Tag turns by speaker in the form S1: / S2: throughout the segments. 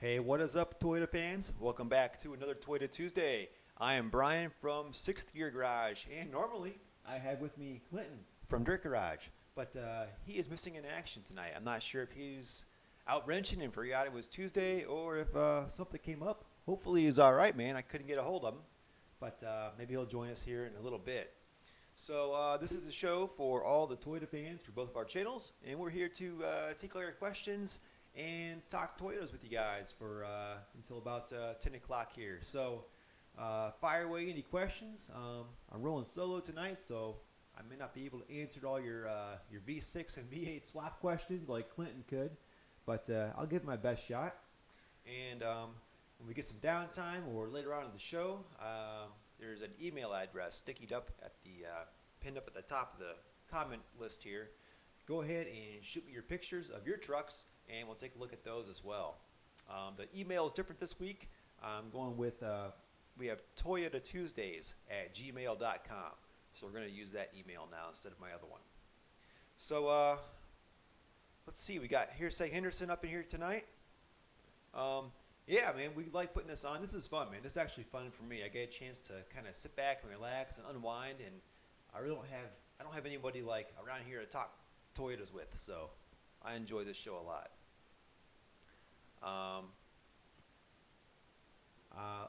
S1: Hey, what is up, Toyota fans? Welcome back to another Toyota Tuesday. I am Brian from 6th Gear Garage, and normally I have with me Clinton from Dirt Garage, but he is missing in action tonight. I'm not sure if he's out wrenching and forgot it was Tuesday or if something came up. Hopefully he's all right, man. I couldn't get a hold of him, but maybe he'll join us here in a little bit. So this is a show for all the Toyota fans for both of our channels, and we're here to take all your questions and talk Toyotas with you guys for until about 10 o'clock here. So fire away any questions. I'm rolling solo tonight, so I may not be able to answer all your V6 and V8 swap questions like Clinton could, but I'll give it my best shot. And when we get some downtime or later on in the show, there's an email address stickied up at the pinned up at the top of the comment list here. Go ahead and shoot me your pictures of your trucks, and we'll take a look at those as well. The email is different this week. I'm going with, we have Toyota Tuesdays at gmail.com. So we're going to use that email now instead of my other one. So let's see, we got Hearsay Henderson up in here tonight. Yeah, man, we like putting this on. This is fun, man. This is actually fun for me. I get a chance to kind of sit back and relax and unwind, and I really don't have anybody like around here to talk Toyotas with, so I enjoy this show a lot.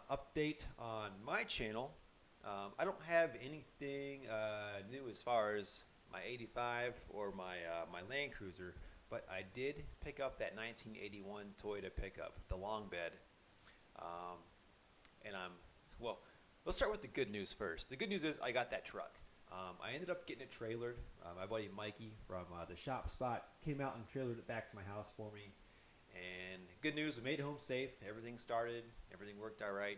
S1: Update on my channel. I don't have anything new as far as my 85 or my Land Cruiser, but I did pick up that 1981 Toyota pickup, the long bed. And well, let's start with the good news first. The good news is I got that truck. I ended up getting it trailered. My buddy Mikey from the shop spot came out and trailered it back to my house for me. And good news, we made it home safe. Everything started. Everything worked all right.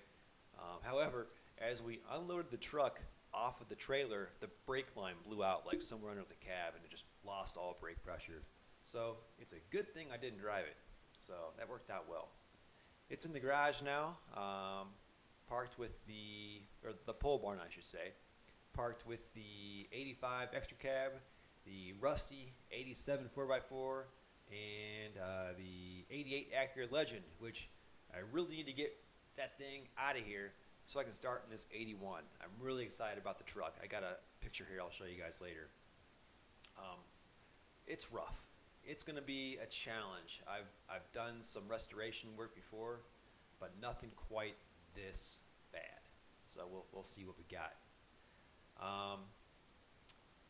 S1: However, as we unloaded the truck off of the trailer, the brake line blew out like somewhere under the cab, and it just lost all brake pressure. So it's a good thing I didn't drive it. So that worked out well. It's in the garage now, parked with the pole barn, I should say. Parked with the 85 extra cab, the rusty 87 4x4, and the 88 Acura Legend, which I really need to get that thing out of here so I can start in this 81. I'm really excited about the truck. I got a picture here I'll show you guys later. It's rough. It's going to be a challenge. I've done some restoration work before, but nothing quite this bad. So we'll see what we got.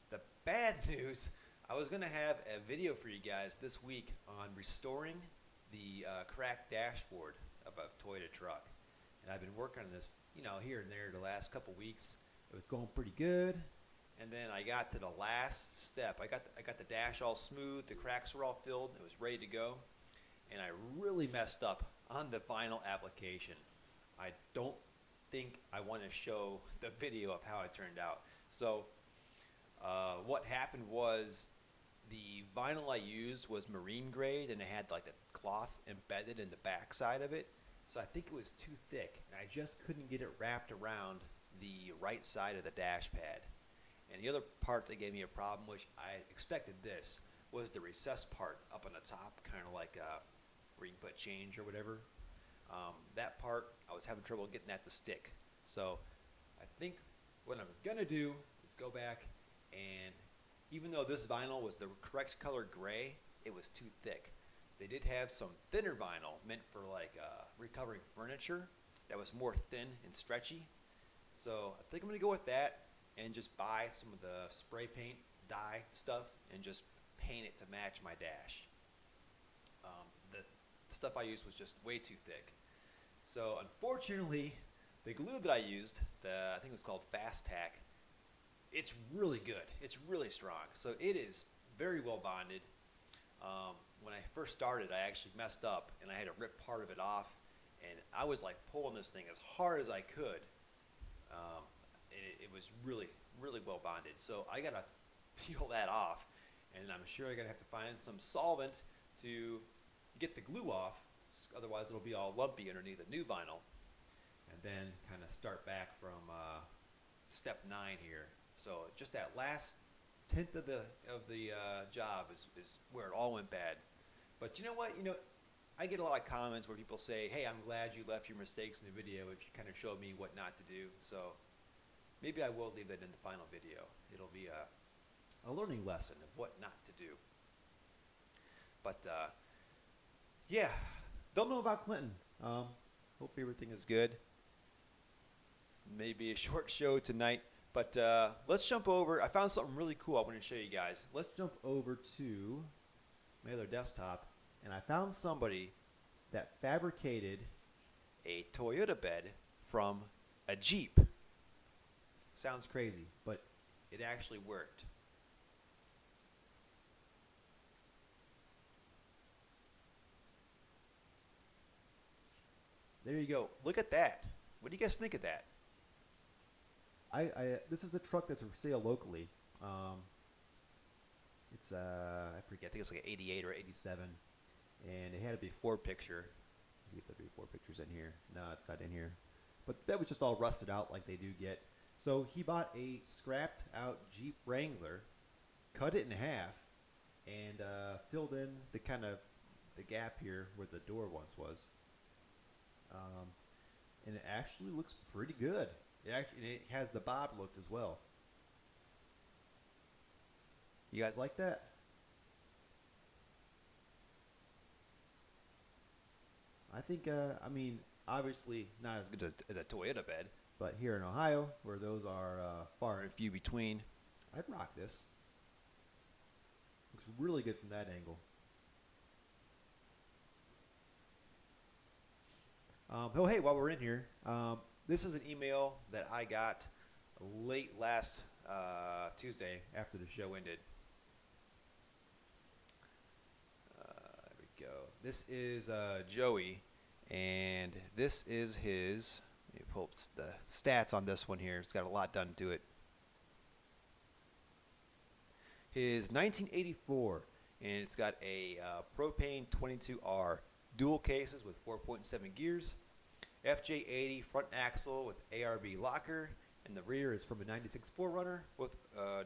S1: The bad news, I was going to have a video for you guys this week on restoring the cracked dashboard of a Toyota truck. And I've been working on this, here and there the last couple weeks. It was going pretty good. And then I got to the last step. I got the dash all smooth, the cracks were all filled, it was ready to go. And I really messed up on the final application. I don't think I want to show the video of how it turned out. So what happened was the vinyl I used was marine grade, and it had like the cloth embedded in the back side of it. So I think it was too thick, and I just couldn't get it wrapped around the right side of the dash pad. And the other part that gave me a problem, which I expected this, was the recess part up on the top, kind of like where you can put change or whatever. That part, I was having trouble getting that to stick. So I think what I'm going to do is go back, and even though this vinyl was the correct color gray, it was too thick. They did have some thinner vinyl meant for like recovering furniture that was more thin and stretchy. So I think I'm going to go with that and just buy some of the spray paint dye stuff and just paint it to match my dash. The stuff I used was just way too thick. So unfortunately, the glue that I used, I think it was called Fast Tack, it's really good. It's really strong. So it is very well bonded. When I first started, I actually messed up and I had to rip part of it off, and I was like pulling this thing as hard as I could. It was really, really well bonded. So I gotta peel that off, and I'm sure I'm gonna have to find some solvent to get the glue off. Otherwise, it'll be all lumpy underneath the new vinyl, and then kind of start back from step 9 here. So just that last tenth of the job is where it all went bad. But you know what? I get a lot of comments where people say, hey, I'm glad you left your mistakes in the video, which kind of showed me what not to do. So maybe I will leave that in the final video. It'll be a learning lesson of what not to do. But yeah, don't know about Clinton. Hopefully everything is good. Maybe a short show tonight. But let's jump over. I found something really cool I want to show you guys. Let's jump over to my other desktop. And I found somebody that fabricated a Toyota bed from a Jeep. Sounds crazy, but it actually worked. There you go. Look at that. What do you guys think of that? This is a truck that's for sale locally. It's I forget. I think it's like an 88 or 87. And it had a before picture. Let's see if there'll be before pictures in here. No, it's not in here. But that was just all rusted out like they do get. So he bought a scrapped out Jeep Wrangler, cut it in half, and filled in the the gap here where the door once was. And it actually looks pretty good. It has the bob look as well. You guys like that? I think, I mean, obviously not as good as a Toyota bed, but here in Ohio, where those are far and few between, I'd rock this. Looks really good from that angle. Oh, hey, while we're in here, this is an email that I got late last Tuesday after the show ended. There we go. This is Joey, and this is his. Let me pull up the stats on this one here. It's got a lot done to it. His 1984, and it's got a propane 22R, dual cases with 4.7 gears, FJ80 front axle with ARB locker, and the rear is from a 96 4Runner with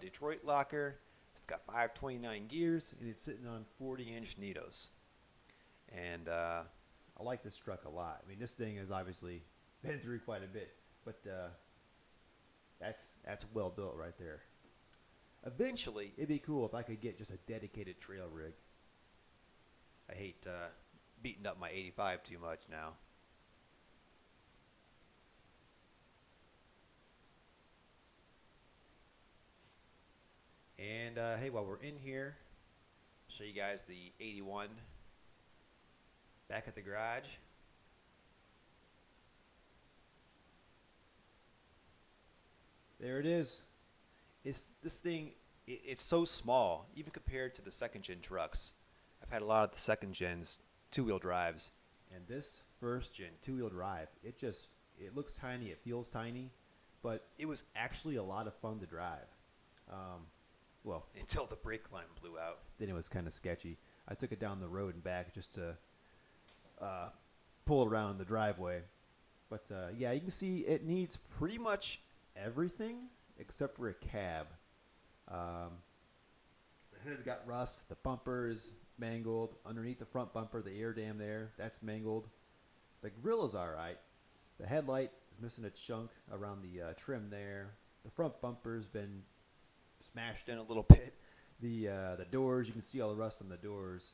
S1: Detroit locker. It's got 529 gears, and it's sitting on 40-inch Nitos. And I like this truck a lot. I mean, this thing has obviously been through quite a bit, but that's well built right there. Eventually, it'd be cool if I could get just a dedicated trail rig. I hate beating up my 85 too much now. And hey, while we're in here, I'll show you guys the 81 back at the garage. There it is. This thing, it's so small, even compared to the second gen trucks. I've had a lot of the second gens two-wheel drives, and this first gen two-wheel drive, it looks tiny, it feels tiny, but it was actually a lot of fun to drive. Well, until the brake line blew out. Then it was kind of sketchy. I took it down the road and back just to pull it around the driveway. But yeah, you can see it needs pretty much everything except for a cab. The hood's got rust. The bumper is mangled. Underneath the front bumper, the air dam there, that's mangled. The grill is all right. The headlight is missing a chunk around the trim there. The front bumper's been smashed in a little bit. The doors, you can see all the rust on the doors.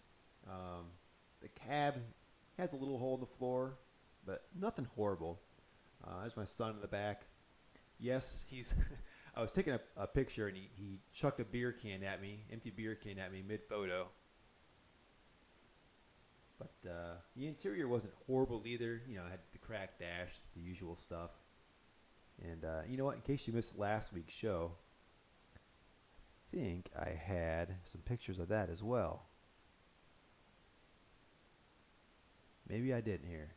S1: The cab has a little hole in the floor, but nothing horrible. There's my son in the back. Yes, he's. I was taking a picture and he chucked a beer can at me, empty beer can at me mid-photo. But the interior wasn't horrible either. You know, I had the cracked dash, the usual stuff. And you know what? In case you missed last week's show, I think I had some pictures of that as well. Maybe I didn't here.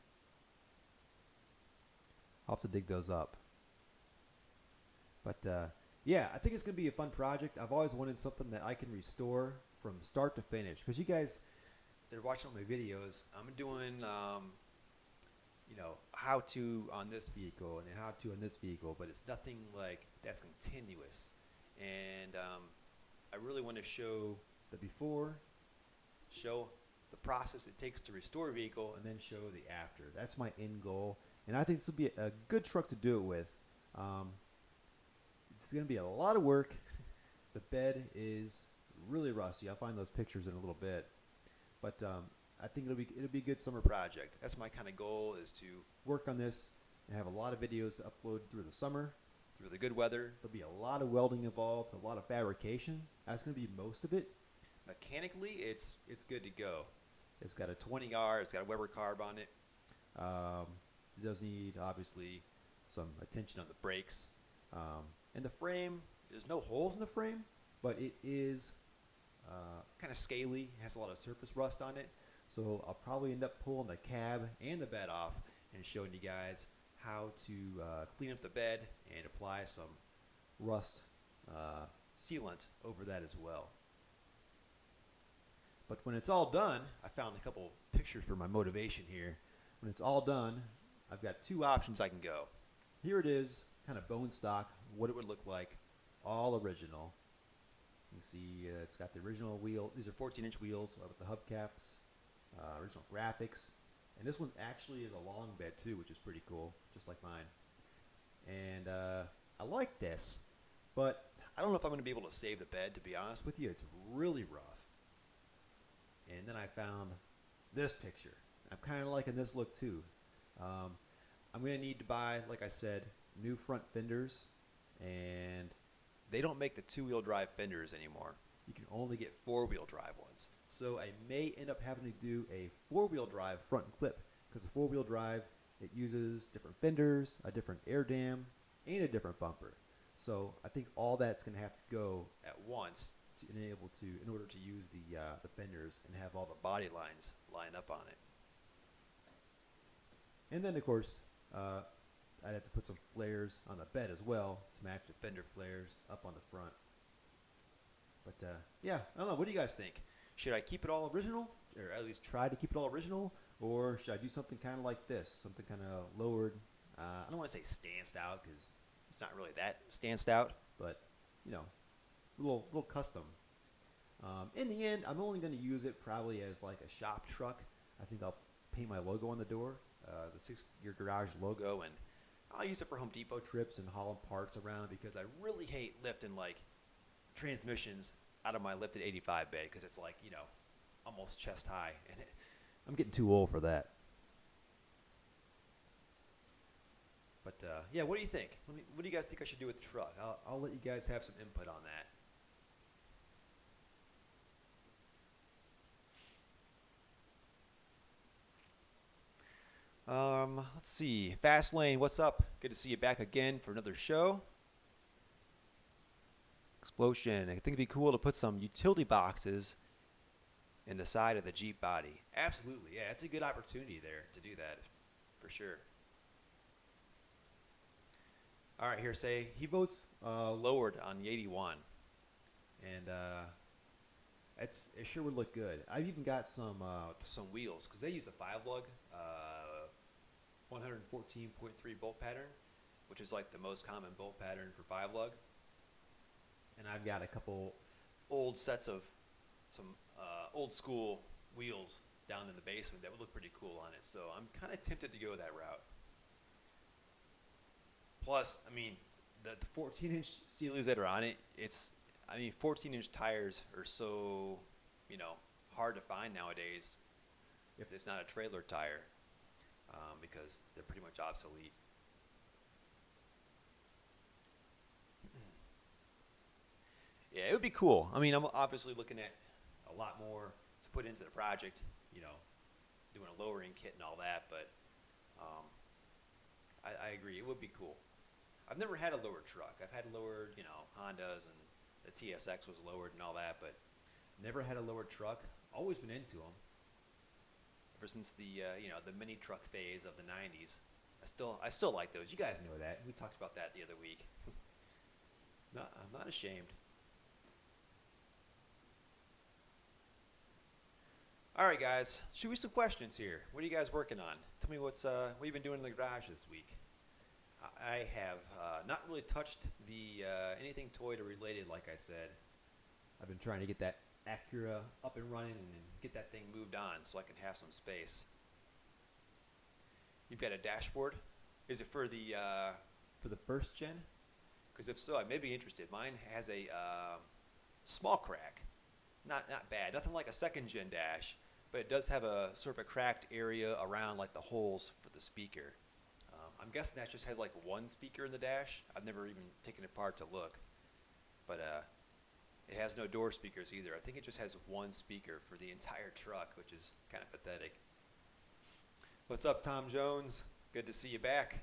S1: I'll have to dig those up. But yeah, I think it's going to be a fun project. I've always wanted something that I can restore from start to finish. Because you guys that are watching my videos, I'm doing, you know, how to on this vehicle and how to on this vehicle. But it's nothing like that's continuous. And I really want to show the before, show the process it takes to restore a vehicle and then show the after.
S2: That's my end goal, and I think this will be a good truck to do it with. Um, it's going to be a lot of work. The bed is really rusty. I'll find those pictures in a little bit, but I think it'll be a good summer project.
S1: That's my kind of goal, is to
S2: Work on this and have a lot of videos to upload through the summer.
S1: through the good weather.
S2: There'll be a lot of welding involved, a lot of fabrication. That's going to be most of it.
S1: Mechanically, it's good to go.
S2: It's got a
S1: 20R, it's got a Weber carb on it.
S2: It does need obviously some attention on the brakes. And the frame, there's no holes in the frame, but it is
S1: Kind of scaly, has a lot of surface rust on it.
S2: so I'll probably end up pulling the cab and the bed off and showing you guys how to clean up the bed and apply some rust sealant over that as well. But when it's all done,
S1: I found a couple pictures for my motivation here.
S2: when it's all done, I've got two options.
S1: I can go.
S2: Here it is, kind of bone stock, what it would look like, all original. You can see it's got the original wheel. These are 14-inch wheels with the hubcaps, original graphics. And this one actually is a long bed too, which is pretty cool, just like mine. And I like this, but
S1: I don't know if I'm going to be able to save the bed, to be honest with you.
S2: it's really rough. And then I found this picture. I'm kind of liking this look too. I'm going to need to buy, like I said, new front fenders, and
S1: They don't make the two-wheel drive fenders anymore.
S2: you can only get
S1: Four-wheel drive ones.
S2: So I may end up having to do a four-wheel drive front clip, because the four-wheel drive, it uses different fenders, a different air dam, and a different bumper. So I think all that's going to have to go
S1: At once,
S2: in order to use the fenders and have all the
S1: body lines line up on it.
S2: And then of course I'd have to put some flares on the bed as well to match the fender flares up on the front. But yeah, I don't know. What do you guys think? Should I keep it all original, or at least try to keep it all original, or should I do something kind of like this, something kind of lowered?
S1: I don't want to say stanced out, because it's not really that stanced out.
S2: But you know, a little custom. In the end, I'm only going to use it probably as like a shop truck. I think I'll paint my logo on the door, the 6-Gear Garage logo, and I'll use it for Home Depot trips and hauling parts around, because I really hate lifting like transmissions out of my lifted 85 bed, because it's like, you know, almost chest high, and I'm getting too old for that. But yeah, what do you think? What do you guys think I should do with the truck? I'll let you guys have some input on that.
S1: Let's see. Fast Lane, what's up? Good to see you back again for another show. Explosion. I think it'd be cool to put some utility boxes in the side of the Jeep body. Absolutely, yeah. It's a good opportunity there to do that, for sure. All right, here, say he votes lowered on the 81.
S2: And it sure would look good. I've even got some
S1: wheels, because they use a 5-lug 114.3 bolt pattern, which is like the most common bolt pattern for 5-lug.
S2: and I've got a couple.
S1: Old sets of some old school wheels down in the basement that would look pretty cool on it. So I'm kind of tempted to go that route. Plus, I mean, the 14-inch Steelers that are on it, 14-inch tires are so, you know, hard to find nowadays if it's not a trailer tire, because they're pretty much obsolete. Yeah, it would be cool. I mean, I'm obviously looking at a lot more to put into the project, you know, doing a lowering kit and all that, but I agree, it would be cool. I've never had a lowered truck. I've had lowered, you know, Hondas, and the TSX was lowered and all that, but never had a lowered truck. Always been into them. Ever since the, you know, the mini truck phase of the 90s. I still like those. You guys know that. We talked about that the other week. I'm not ashamed. All right, guys. Shoot me some questions here. What are you guys working on? Tell me what you've been doing in the garage this week. I have not really touched the anything Toyota related, like I said.
S2: I've been trying to get that
S1: Acura up and running and get that thing moved on so I can have some space. You've got a dashboard. Is it for the first gen? Because if so, I may be interested. Mine has a small crack, not bad, nothing like a second gen dash, but it does have a sort of a cracked area around like the holes for the speaker. I'm guessing that just has like one speaker in the dash. I've never even taken it apart to look, but it has no door speakers either. I think it just has one speaker for the entire truck, which is kind of pathetic. What's up, Tom Jones? Good to see you back.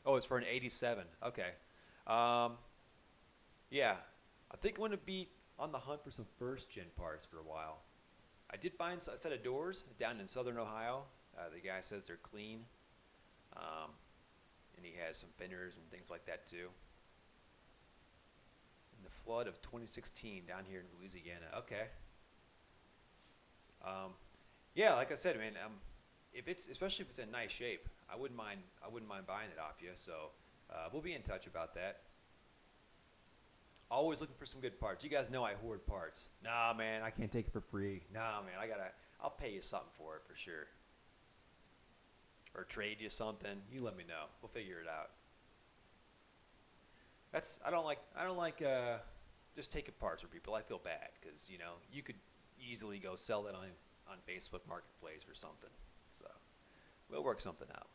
S1: Oh, it's for an 87. Okay. Yeah, I think I'm going to be on the hunt for some first-gen parts for a while. I did find a set of doors down in southern Ohio. The guy says they're clean. And he has some fenders and things like that too. In the flood of 2016 down here in Louisiana. Okay. Yeah, like I said, man, especially if it's in nice shape, I wouldn't mind buying it off you. So we'll be in touch about that. Always looking for some good parts. You guys know I hoard parts. Nah, man, I can't take it for free. Nah, man, I'll pay you something for it for sure. Or trade you something. You let me know. We'll figure it out. I don't like just taking parts from people. I feel bad because you could easily go sell it on Facebook Marketplace or something. So we'll work something out.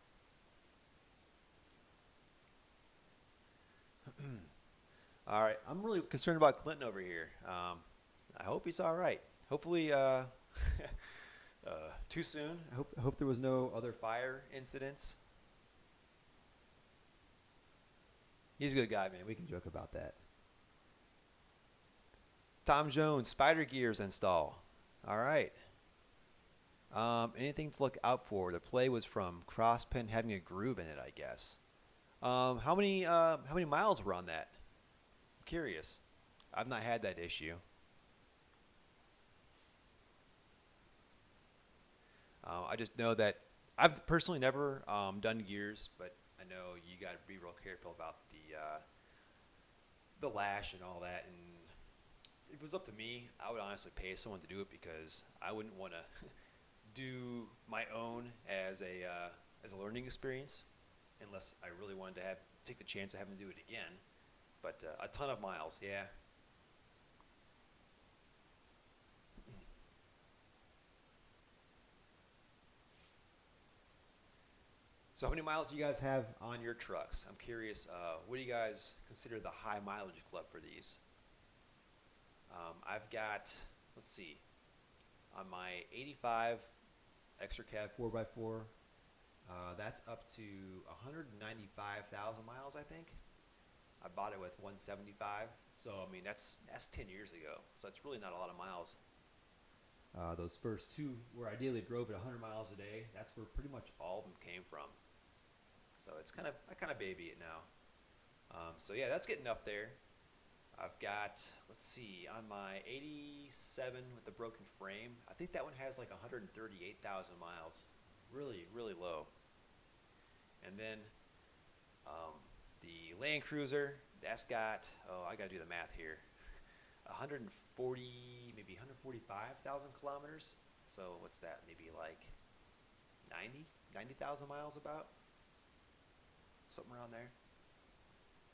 S1: All right, I'm really concerned about Clinton over here. I hope he's all right. Hopefully, too soon. I hope there was no other fire incidents. He's a good guy, man. We can joke about that. Tom Jones, spider gears install. All right. Anything to look out for? The play was from crosspin having a groove in it, I guess. How many miles were on that? I'm curious. I've not had that issue. I just know that I've personally never done gears, but I know you got to be real careful about the lash and all that. And if it was up to me, I would honestly pay someone to do it because I wouldn't want to do my own as a learning experience, unless I really wanted to take the chance of having to do it again. But a ton of miles, yeah. So how many miles do you guys have on your trucks? I'm curious, what do you guys consider the high mileage club for these? I've got, let's see, on my 85 extra cab 4x4, that's up to 195,000 miles, I think. I bought it with 175, so I mean that's 10 years ago, so it's really not a lot of miles. Those first two where I ideally drove at 100 miles a day, that's where pretty much all of them came from. So I kind of baby it now. So yeah, that's getting up there. I've got, let's see, on my 87 with the broken frame, I think that one has like 138,000 miles. Really, really low. And then the Land Cruiser, that's got, I got to do the math here, 140, maybe 145,000 kilometers. So what's that? Maybe like 90,000 miles about? Something around there.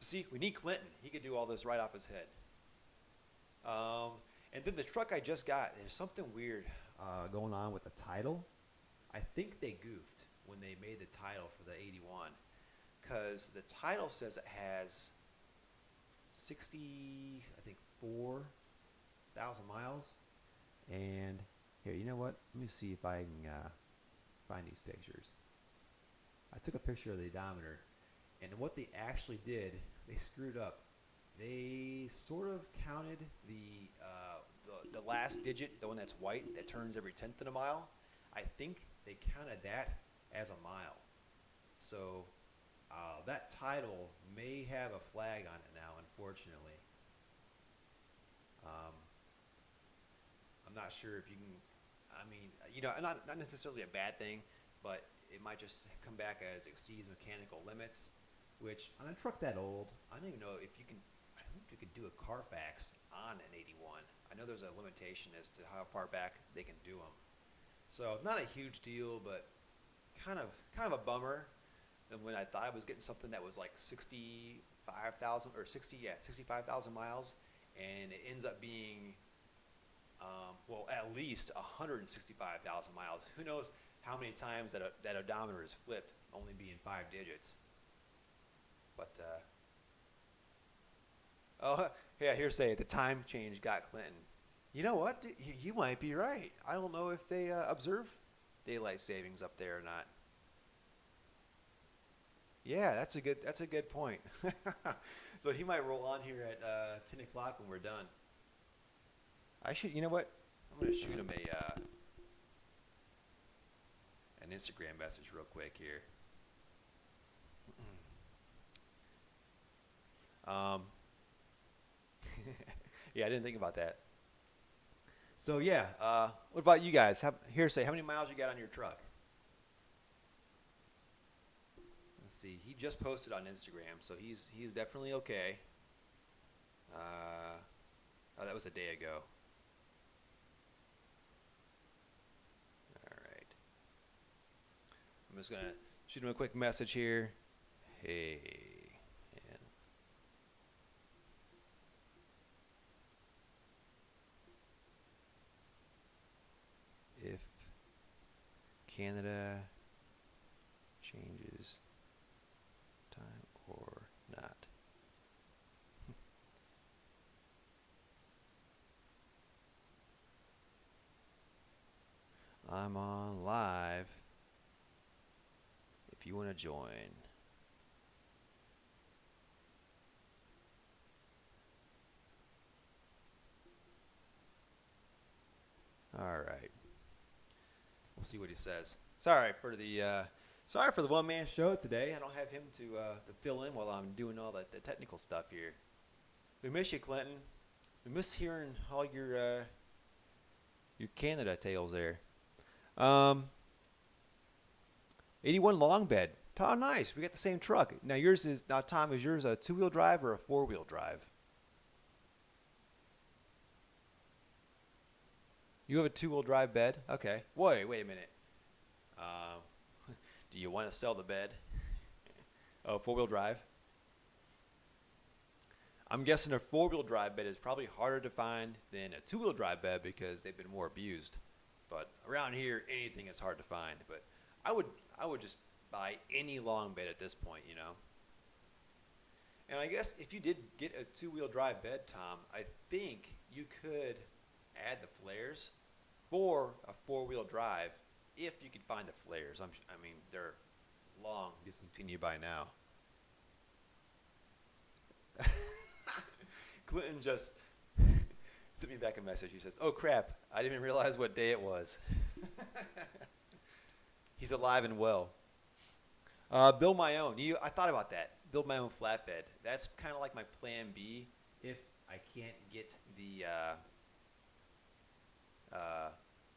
S1: See, we need Clinton. He could do all this right off his head. And then the truck I just got, there's something weird going on with the title. I think they goofed when they made the title for the 81. Because the title says it has 4,000 miles. And here, you know what? Let me see if I can find these pictures. I took a picture of the odometer. And what they actually did, they screwed up. They sort of counted the last digit, the one that's white, that turns every 10th of a mile. I think they counted that as a mile. So that title may have a flag on it now, unfortunately. I'm not sure if you can, not necessarily a bad thing, but it might just come back as exceeds mechanical limits, which on a truck that old, I don't even know if you can, I don't if we could do a Carfax on an 81. I know there's a limitation as to how far back they can do them. So not a huge deal, but kind of a bummer. And when I thought I was getting something that was like 65,000 or 65,000 miles, and it ends up being, well, at least 165,000 miles. Who knows how many times that odometer is flipped, only being 5 digits. But, oh, yeah, hearsay, the time change got Clinton. You know what? You might be right. I don't know if they observe daylight savings up there or not. Yeah, that's a good point. So he might roll on here at 10 o'clock when we're done. You know what? I'm going to shoot him an Instagram message real quick here. Yeah, I didn't think about that. So yeah, what about you guys? Hearsay, how many miles you got on your truck? Let's see. He just posted on Instagram, so he's definitely okay. Oh, that was a day ago. All right. I'm just gonna shoot him a quick message here. Hey, and if Canada changes time or not. I'm on live if you want to join. All right. We'll see what he says. Sorry for the one-man show today. I don't have him to fill in while I'm doing all the technical stuff here. We miss you, Clinton. We miss hearing all your Canada tales there. 81 long bed. Oh, nice. We got the same truck. Now Tom, is yours a 2-wheel drive or a 4-wheel drive? You have a 2-wheel drive bed? Okay. Wait a minute. Do you want to sell the bed? Oh, 4-wheel drive? I'm guessing a 4-wheel drive bed is probably harder to find than a 2-wheel drive bed because they've been more abused. But around here, anything is hard to find. But I would just buy any long bed at this point, you know. And I guess if you did get a 2-wheel drive bed, Tom, I think you could add the flares for a 4-wheel drive if you could find the flares. I mean, they're long discontinued by now. Clinton just sent me back a message. He says, "Oh crap, I didn't even realize what day it was." He's alive and well. Build my own. I thought about that. Build my own flatbed. That's kind of like my plan B if I can't get the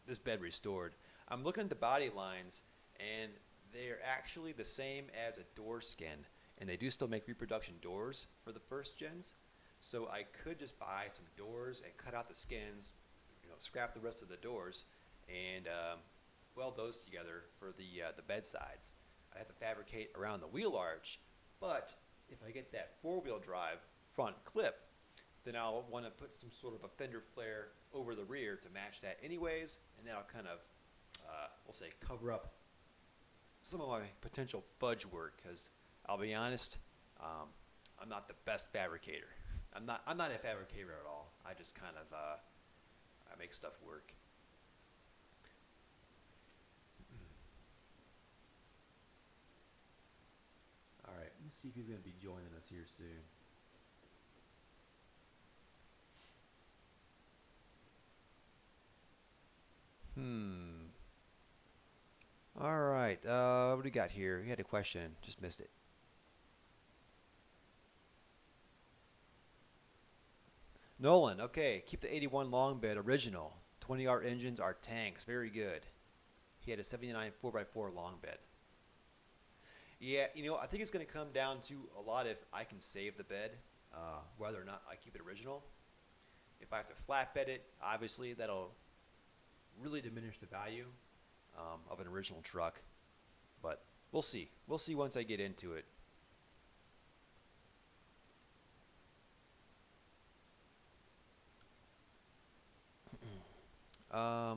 S1: this bed restored. I'm looking at the body lines, and they're actually the same as a door skin, and they do still make reproduction doors for the first gens. So I could just buy some doors and cut out the skins, scrap the rest of the doors, and weld those together for the bed sides. I have to fabricate around the wheel arch, but if I get that 4-wheel drive front clip, then I'll want to put some sort of a fender flare over the rear to match that anyways, and then I'll kind of, we'll say, cover up some of my potential fudge work, because I'll be honest, I'm not the best fabricator. I'm not a fabricator at all. I just kind of I make stuff work.
S2: All right, let me see if he's going to be joining us here soon. All right, what do we got here? We had a question, just missed it.
S1: Nolan, okay, keep the 81 long bed original. 20R engines are tanks, very good. He had a 79 4x4 long bed. Yeah, I think it's going to come down to a lot if I can save the bed. whether or not I keep it original. If I have to flatbed it, obviously that'll really diminish the value of an original truck. But we'll see. We'll see once I get into it.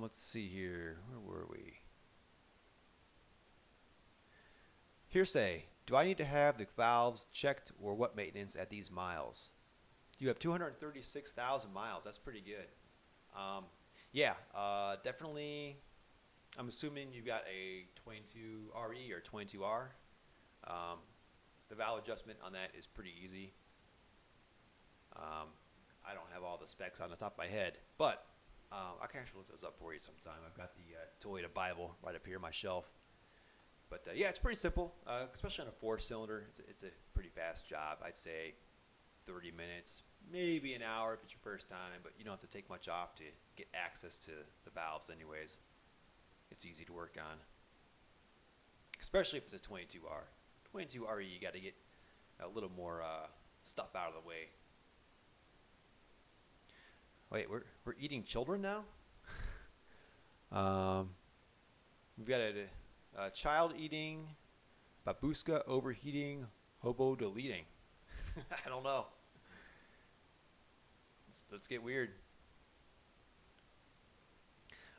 S1: Let's see here. Where were we? Hearsay. Do I need to have the valves checked or what maintenance at these miles? You have 236,000 miles. That's pretty good. Yeah, definitely. I'm assuming you've got a 22RE or 22R. The valve adjustment on that is pretty easy. I don't have all the specs on the top of my head, but I can actually look those up for you sometime. I've got the Toyota Bible right up here on my shelf. But yeah, it's pretty simple, especially on a 4-cylinder. It's a pretty fast job. I'd say 30 minutes, maybe an hour if it's your first time, but you don't have to take much off to get access to the valves anyways. It's easy to work on, especially if it's a 22R. 22RE, you got to get a little more stuff out of the way. Wait, we're eating children now? We've got a child eating, babushka overheating, hobo deleting. I don't know. Let's get weird.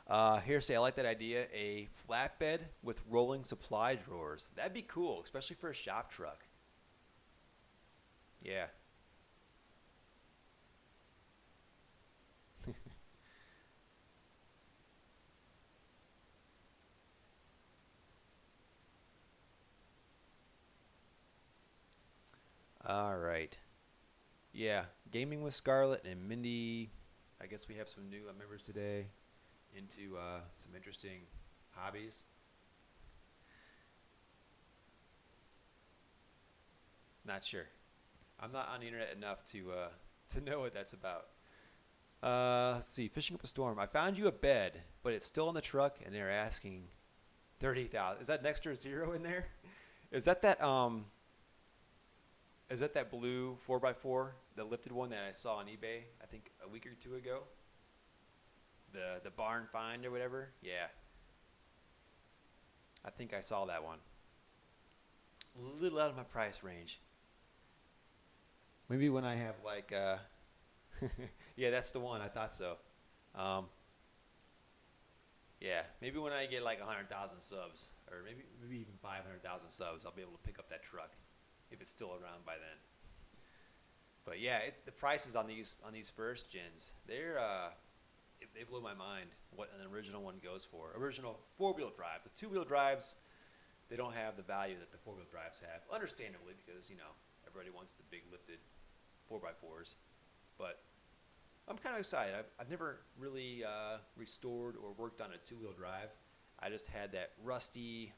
S1: Hearsay, I like that idea. A flatbed with rolling supply drawers. That'd be cool, especially for a shop truck. Yeah. All right. Yeah, gaming with Scarlett and Mindy. I guess we have some new members today into some interesting hobbies. Not sure. I'm not on the internet enough to know what that's about. Let's see. Fishing up a storm. I found you a bed, but it's still in the truck, and they're asking 30,000. Is that an extra zero in there? Is that that blue 4x4, the lifted one that I saw on eBay? I think a week or two ago. The barn find or whatever. Yeah. I think I saw that one. A little out of my price range. Maybe when I have like, yeah, that's the one. I thought so. Yeah, maybe when I get like 100,000 subs, or maybe even 500,000 subs, I'll be able to pick up that truck if it's still around by then. But yeah, the prices on these first gens, they blow my mind. What an original one goes for. Original 4-wheel drive. The 2-wheel drives, they don't have the value that the 4-wheel drives have, understandably, because everybody wants the big lifted 4x4s. But I'm kind of excited. I've never really restored or worked on a 2-wheel drive. I just had that rusty.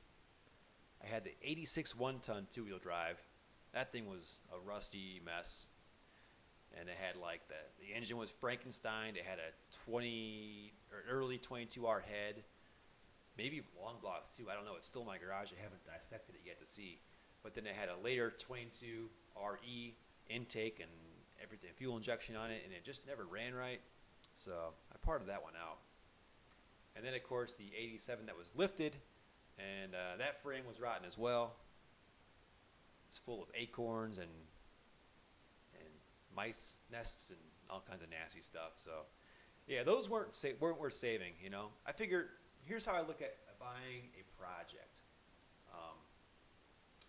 S1: I had the 86 1-ton 2-wheel drive. That thing was a rusty mess. And it had like the engine was Frankenstein. It had a 20 or early 22R head, maybe long block too. I don't know. It's still in my garage. I haven't dissected it yet to see. But then it had a later 22RE intake and everything, fuel injection on it, and it just never ran right. So I parted that one out. And then of course the 87 that was lifted, and that frame was rotten as well. It's full of acorns and mice nests and all kinds of nasty stuff. So yeah, those weren't worth saving. I figured, here's how I look at buying a project.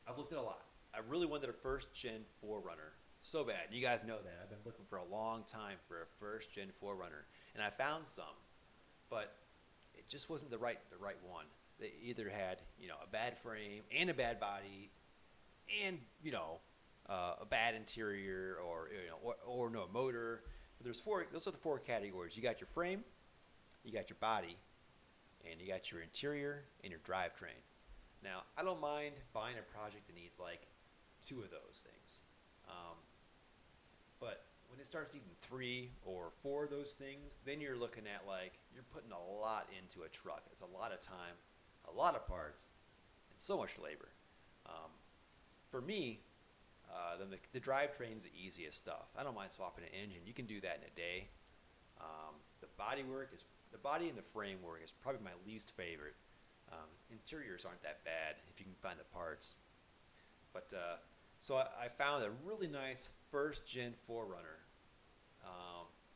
S1: I've looked at a lot. I really wanted a first gen 4Runner so bad. You guys know that I've been looking for a long time for a first gen 4Runner, and I found some, but it just wasn't the right one. They either had a bad frame and a bad body, and a bad interior, or no motor. But those are the 4 categories. You got your frame, you got your body, and you got your interior and your drivetrain. Now, I don't mind buying a project that needs like 2 of those things. But when it starts needing 3 or 4 of those things, then you're looking at you're putting a lot into a truck. It's a lot of time, a lot of parts, and so much labor. For me, The drivetrain's the easiest stuff. I don't mind swapping an engine. You can do that in a day. The body and the framework is probably my least favorite. Interiors aren't that bad if you can find the parts. But so I found a really nice first gen 4Runner.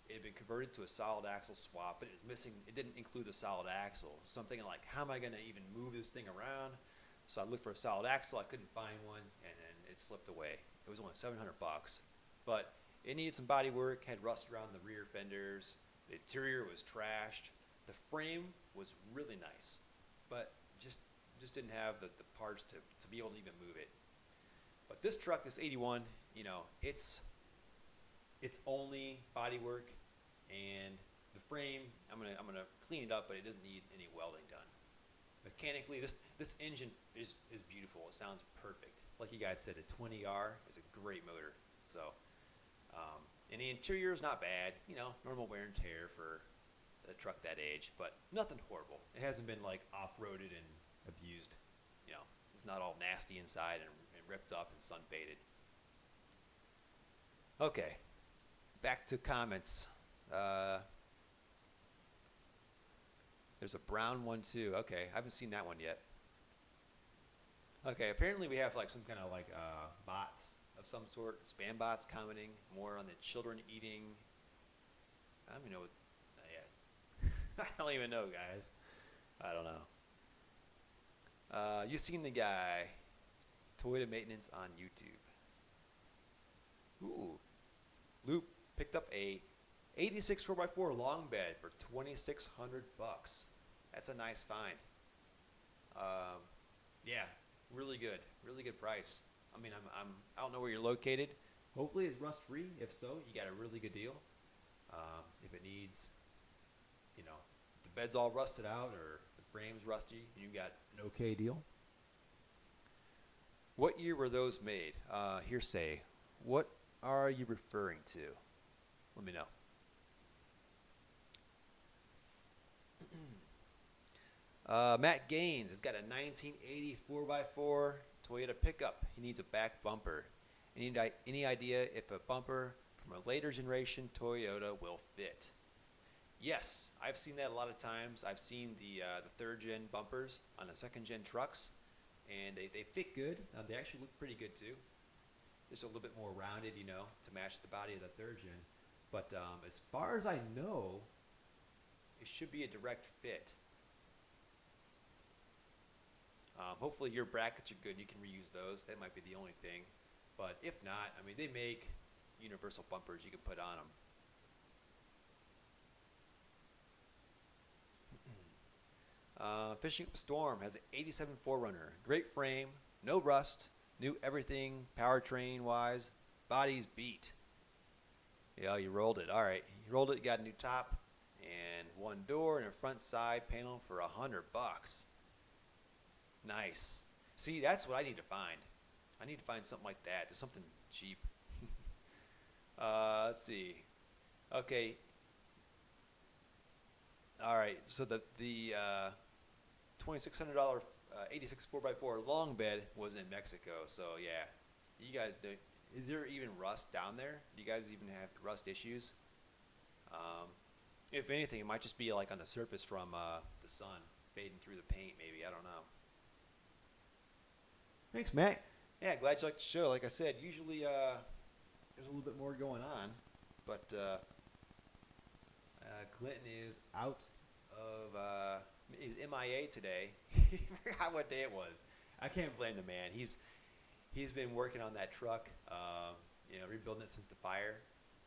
S1: It had been converted to a solid axle swap, but it was missing. It didn't include a solid axle. So I'm thinking like, how am I going to even move this thing around? So I looked for a solid axle. I couldn't find one, and then it slipped away. It was only $700, but it needed some body work. Had rust around the rear fenders. The interior was trashed. The frame was really nice, but just didn't have the parts to be able to even move it. But this truck, this 81, you know, it's only body work, and the frame, I'm gonna clean it up, but it doesn't need any welding done. Mechanically, this engine is beautiful. It sounds perfect. Like you guys said, a 20R is a great motor. So, and the interior is not bad. You know, normal wear and tear for a truck that age, but nothing horrible. It hasn't been like off-roaded and abused. You know, it's not all nasty inside and ripped up and sun faded. Okay, back to comments. There's a brown one too. Okay, I haven't seen that one yet. Okay, apparently we have like some kind of like bots of some sort, spam bots commenting more on the children eating. I don't even know what. I don't even know, guys. I don't know. You seen the guy, Toyota Maintenance on YouTube. Ooh, Luke picked up a 86 4x4 long bed for $2,600. That's a nice find. Yeah, really good price. I mean, I don't know where you're located. Hopefully it's rust free. If so, you got a really good deal. If it needs, you know, if the bed's all rusted out or the frame's rusty, you got an okay deal. What year were those made? Hearsay. What are you referring to? Let me know. Matt Gaines has got a 1980 4x4 Toyota pickup. He needs a back bumper. Any idea if a bumper from a later generation Toyota will fit? Yes, I've seen that a lot of times. I've seen the third gen bumpers on the second gen trucks, and they fit good. They actually look pretty good too. Just a little bit more rounded, you know, to match the body of the third gen. But as far as I know, it should be a direct fit. Hopefully your brackets are good. You can reuse those. That might be the only thing. But if not, I mean, they make universal bumpers you can put on them. Fishing Up a Storm has an 87 4Runner. Great frame, no rust, new everything powertrain wise. Body's beat. Yeah, you rolled it. All right, you rolled it. You got a new top and one door and a front side panel for $100. Nice. See, that's what I need to find. I need to find something like that, just something cheap. Let's see. Okay. All right. So the $2,600 86 4x4 long bed was in Mexico. So yeah, you guys do. Is there even rust down there? Do you guys even have rust issues? If anything, it might just be like on the surface from the sun fading through the paint. Maybe, I don't know. Thanks, Matt. Yeah, glad you liked the show. Like I said, usually there's a little bit more going on, but Clinton is out of he's MIA today. He forgot what day it was. I can't blame the man. He's been working on that truck, you know, rebuilding it since the fire,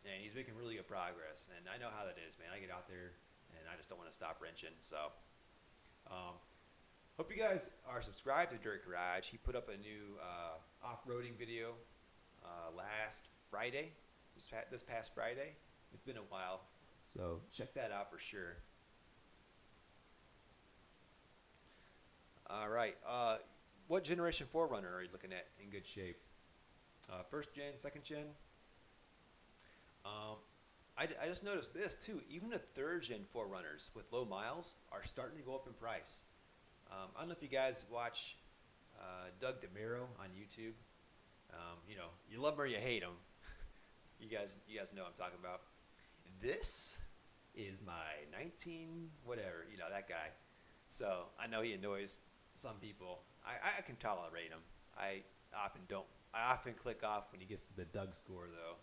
S1: and he's making really good progress. And I know how that is, man. I get out there and I just don't want to stop wrenching. So hope you guys are subscribed to Dirt Garage. He put up a new off-roading video last Friday, this past Friday. It's been a while, so check that out for sure. All right, what generation 4Runner are you looking at in good shape? First gen, second gen? I just noticed this too. Even the third gen 4Runners with low miles are starting to go up in price. I don't know if you guys watch Doug DeMiro on YouTube. You love them or you hate them. You guys know what I'm talking about. This is my 19 whatever, that guy. So I know he annoys some people. I can tolerate him. I often don't. I often click off when he gets to the Doug score though.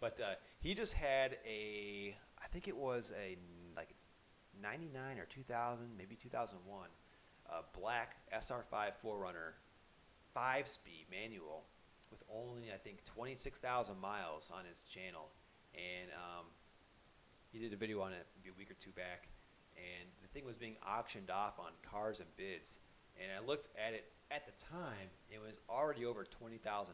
S1: But he just had I think it was a like 99 or 2000, maybe 2001, a black SR5 4Runner, 5-speed manual with only I think 26,000 miles on his channel, and he did a video on it maybe a week or two back, and the thing was being auctioned off on Cars and Bids, and I looked at it at the time. It was already over $20,000. I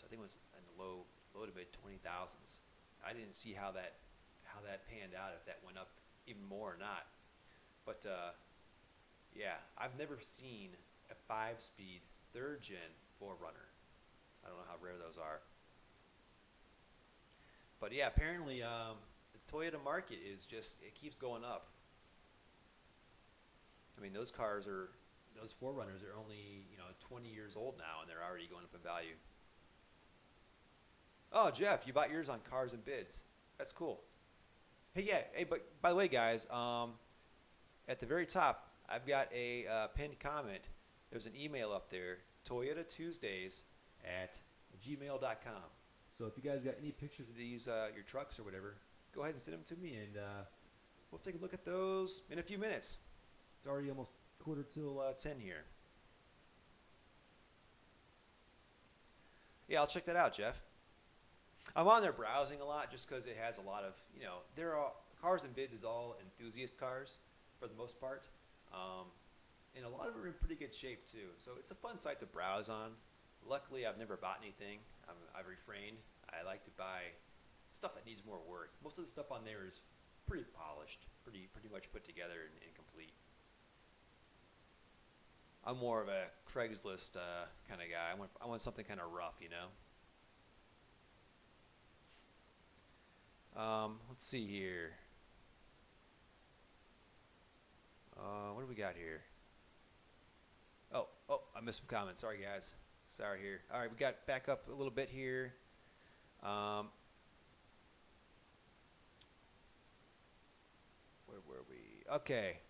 S1: think it was in the low to mid 20,000s. I didn't see how that panned out, if that went up even more or not. But yeah, I've never seen a 5-speed 3rd gen 4Runner. I don't know how rare those are. But yeah, apparently the Toyota market it keeps going up. I mean, those 4Runners are only 20 years old now, and they're already going up in value. Oh, Jeff, you bought yours on Cars and Bids. That's cool. Hey, but by the way, guys, at the very top, I've got a pinned comment. There's an email up there, toyotatuesdays@gmail.com. So if you guys got any pictures of these, your trucks or whatever, go ahead and send them to me, and we'll take a look at those in a few minutes. It's already almost 9:45 here. Yeah, I'll check that out, Jeff. I'm on there browsing a lot just because it has a lot of, Cars and Bids is all enthusiast cars for the most part. And a lot of them are in pretty good shape too. So it's a fun site to browse on. Luckily, I've never bought anything. I've refrained. I like to buy stuff that needs more work. Most of the stuff on there is pretty polished, pretty much put together and complete. I'm more of a Craigslist kind of guy. I want something kind of rough, Let's see here. What do we got here? Oh, I missed some comments. Sorry, guys. Sorry here. All right, we got back up a little bit here. Where were we? Okay.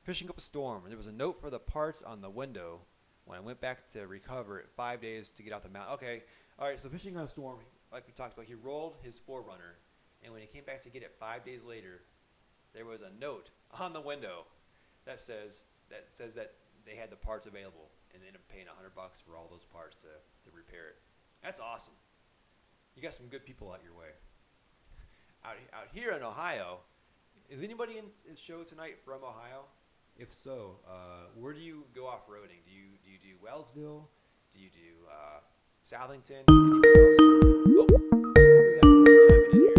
S1: Fishing up a storm. There was a note for the parts on the window when I went back to recover it. 5 days to get out the mountain. Okay. All right, so fishing on a storm, like we talked about, he rolled his 4Runner, and when he came back to get it 5 days later, there was a note on the window that says that they had the parts available, and they ended up paying $100 for all those parts to repair it. That's awesome. You got some good people out your way. Out here in Ohio, is anybody in the show tonight from Ohio? If so, where do you go off-roading? Do you do Wellsville? Do you do Southington? Anywhere else? Oh, we got Glenn chiming in here.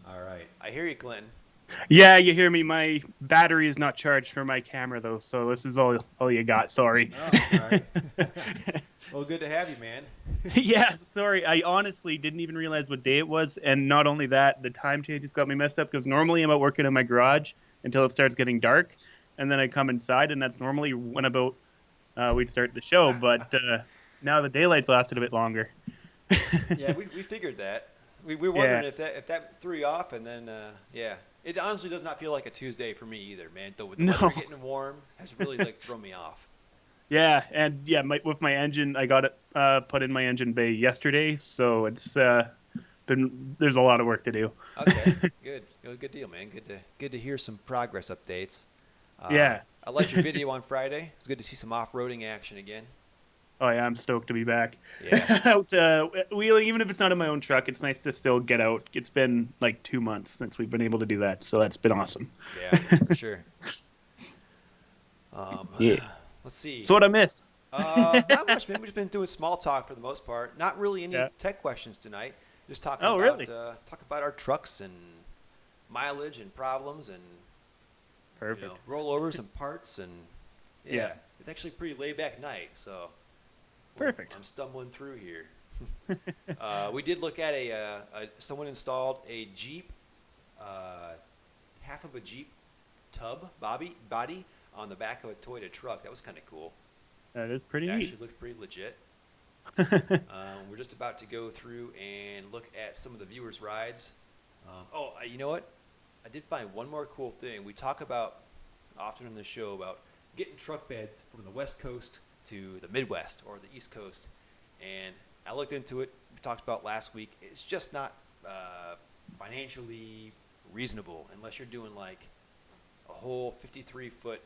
S1: All right, I hear you, Clinton.
S3: Yeah, you hear me. My battery is not charged for my camera, though, so this is all you got. Sorry.
S1: Oh, it's all right. Well, good to have you, man.
S3: Yeah, sorry. I honestly didn't even realize what day it was, and not only that, the time changes got me messed up, because normally I'm out working in my garage until it starts getting dark, and then I come inside, and that's normally when about we'd start the show, but now the daylight's lasted a bit longer.
S1: Yeah, we figured that. We were wondering if that threw you off, and then, yeah. It honestly does not feel like a Tuesday for me either, man. Though with the weather getting warm has really thrown me off. Yeah,
S3: and with my engine, I got it put in my engine bay yesterday, so it's there's a lot of work to do.
S1: Okay, good deal, man. Good to hear some progress updates.
S3: Yeah,
S1: I liked your video on Friday. It's good to see some off-roading action again.
S3: Oh yeah, I'm stoked to be back.
S1: Yeah.
S3: Out wheeling, even if it's not in my own truck, it's nice to still get out. It's been like 2 months since we've been able to do that, so that's been awesome.
S1: Yeah, for sure.
S3: Yeah.
S1: Let's see.
S3: So what I miss?
S1: Not much, man. We've just been doing small talk for the most part. Not really any tech questions tonight. Just talking about our trucks and mileage and problems and
S3: Perfect.
S1: Rollovers and parts and yeah. It's actually a pretty laid back night, so
S3: perfect.
S1: I'm stumbling through here. We did look at someone installed a Jeep, half of a Jeep tub body on the back of a Toyota truck. That was kind of cool.
S3: That is pretty
S1: It
S3: neat.
S1: actually looks pretty legit. We're just about to go through and look at some of the viewers' rides. You know what? I did find one more cool thing. We talk about often in the show about getting truck beds from the West Coast to the Midwest or the East Coast. And I looked into it. We talked about last week. It's just not financially reasonable unless you're doing like a whole 53-foot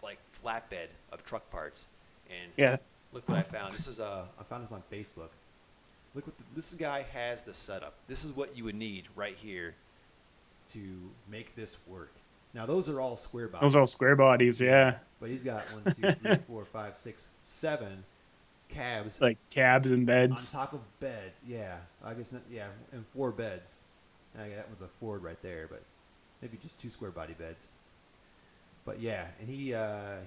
S1: like flatbed of truck parts. And
S3: Yeah.
S1: look what I found. This is I found this on Facebook. Look what this guy has the setup. This is what you would need right here to make this work. Now those are all square bodies.
S3: Those are all square bodies, yeah.
S1: But he's got 1, 2, 3, 4, 5, 6, 7 cabs
S3: Like cabs and
S1: on
S3: beds.
S1: top of beds. Yeah, I guess not. Yeah, and 4 beds. That was a Ford right there, but maybe just 2 square body beds. But yeah, and he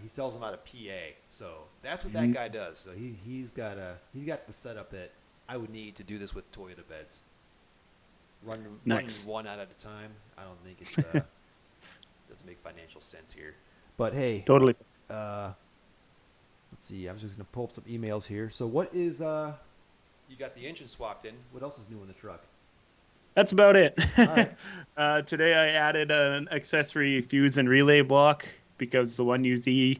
S1: sells them out of PA. So that's what that guy does. So he's got the setup that I would need to do this with Toyota beds. Running one out at a time. I don't think it's doesn't make financial sense here. But hey,
S3: Totally.
S2: Let's see. I'm just gonna pull up some emails here. So what is
S1: you got the engine swapped in. What else is new in the truck?
S3: That's about it.
S2: All right.
S3: Today I added an accessory fuse and relay block because the 1UZ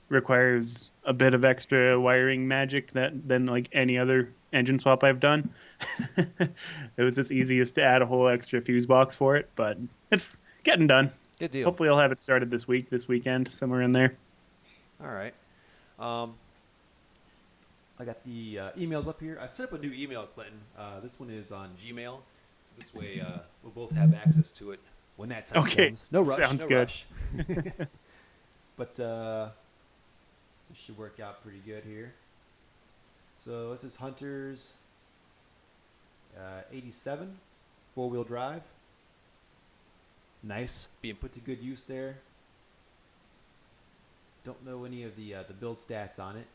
S3: requires a bit of extra wiring magic than like any other engine swap I've done. It was just easiest to add a whole extra fuse box for it, but it's getting done.
S1: Good deal.
S3: Hopefully I'll have it started this weekend, somewhere in there.
S1: All right.
S2: I got the emails up here.
S1: I set up a new email, Clinton. This one is on Gmail, so this way we'll both have access to it when that time comes. No rush.
S3: Sounds
S1: no
S3: good.
S1: rush.
S2: But this should work out pretty good here. So this is Hunter's 87 4-wheel drive.
S1: Nice.
S2: Being put to good use there. Don't know any of the build stats on it.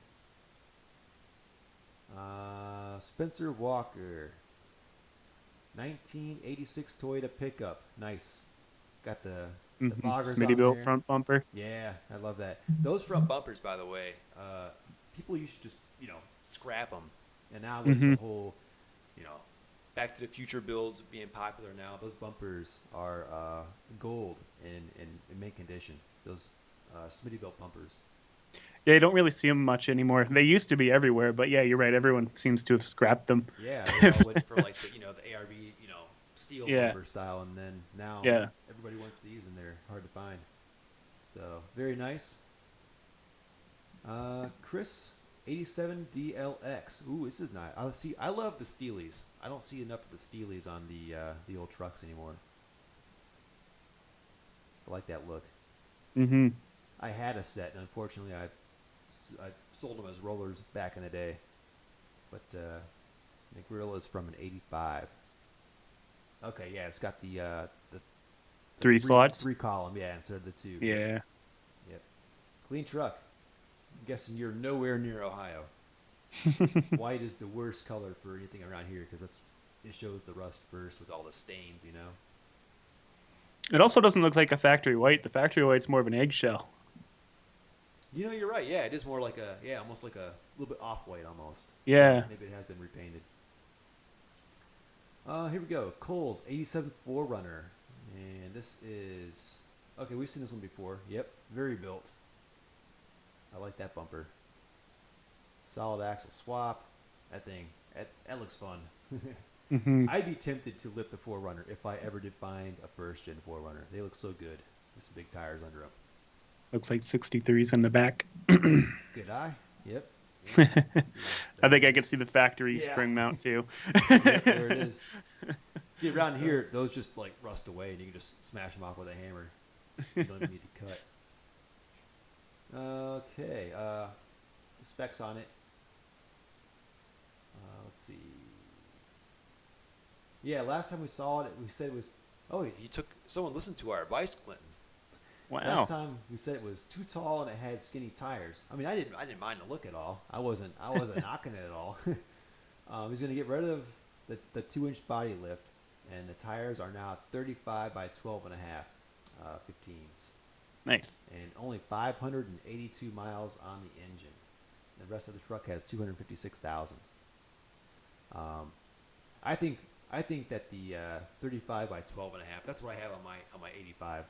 S2: Spencer Walker, 1986 Toyota pickup. Nice. Got the boggers on
S3: Smitty-built
S2: there.
S3: front bumper.
S2: Yeah, I love that.
S1: Those front bumpers, by the way, people used to just scrap them, and now with the whole Back to the Future builds being popular now, those bumpers are gold in mint condition. Those Smitty-built bumpers.
S3: Yeah, you don't really see them much anymore. They used to be everywhere, but yeah, you're right. Everyone seems to have scrapped them.
S1: Yeah, they all went for like the ARB steel bumper style, and then now everybody wants these, and they're hard to find. So very nice. Chris, 87 DLX. Ooh, this is nice. I love the Steelies. I don't see enough of the Steelies on the old trucks anymore. I like that look.
S3: Mm-hmm.
S2: I had a set, and unfortunately, I sold them as rollers back in the day. But the grill is from an '85. Okay, yeah, it's got the
S3: three slots,
S2: 3 column, yeah, instead of the 2.
S3: Yeah.
S2: Yep. Clean truck. I'm guessing you're nowhere near Ohio. White is the worst color for anything around here because it shows the rust first with all the stains,
S3: It also doesn't look like a factory white. The factory white's more of an eggshell.
S1: You're right. Yeah, it is more like almost like a little bit off-white almost.
S3: Yeah.
S1: So maybe it has been repainted.
S2: Here we go. Cole's 87 4Runner. And this is... Okay, we've seen this one before. Yep, very built. I like that bumper. Solid axle swap. That thing, that looks fun. I'd be tempted to lift a 4Runner if I ever did find a first-gen 4Runner. They look so good with some big tires under them.
S3: Looks like 63s in the back.
S2: Good eye. Yep. Yeah.
S3: I think I could see the factory spring mount too.
S2: Yep, there it is. See, around here, those just like rust away, and you can just smash them off with a hammer. You don't even need to cut. Okay. The specs on it. Let's see. Yeah, last time we saw it, we said it was.
S1: Oh, someone listened to our advice, Clinton.
S3: Wow.
S2: Last time we said it was too tall and it had skinny tires. I mean, I didn't mind the look at all. I wasn't knocking it at all. He's going to get rid of the 2-inch body lift, and the tires are now 35 by 12 and a half 15s.
S3: Nice.
S2: and only 582 miles on the engine. The rest of the truck has 256,000. Um, I think I think that the 35 by 12 and a half. That's what I have on my 85.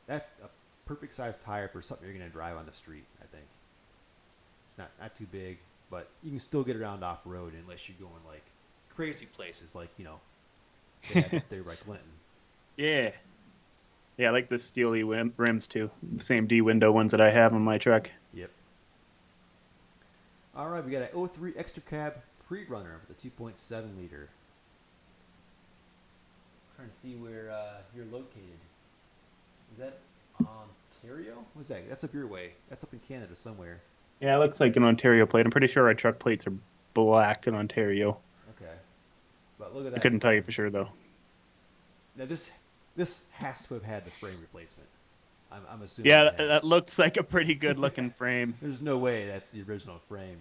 S2: That's a perfect size tire for something you're going to drive on the street. I think it's not too big, but you can still get around off road unless you're going like crazy places, like they have up there by Clinton.
S3: Yeah. Yeah, I like the steely rims too. The same D window ones that I have on my truck.
S2: Yep. All right, we got an '03 extra cab pre-runner with a 2.7 liter. Trying to see where you're located. Is that Ontario? What's that? That's up your way. That's up in Canada somewhere.
S3: Yeah, it looks like an Ontario plate. I'm pretty sure our truck plates are black in Ontario.
S2: Okay. But look at
S3: I
S2: that.
S3: couldn't tell you for sure though.
S2: Now this has to have had the frame replacement. I'm assuming.
S3: Yeah,
S2: it has.
S3: that looks like a pretty good looking frame.
S2: There's no way that's the original frame,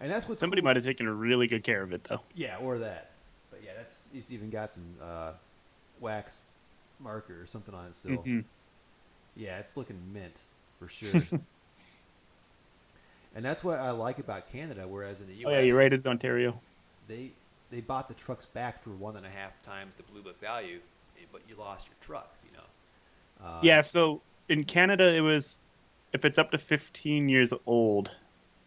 S2: and that's what's
S3: Somebody
S2: cool.
S3: might have taken really good care of it though.
S2: Yeah, or that. But yeah, it's even got some wax marker or something on it still.
S3: Mm-hmm.
S2: Yeah, it's looking mint for sure. And that's what I like about Canada. Whereas in the U.S.,
S3: Oh yeah, you're right. It's Ontario.
S2: they bought the trucks back for 1.5 times the blue book value, but you lost your trucks.
S3: Yeah, so in Canada, it was if it's up to 15 years old,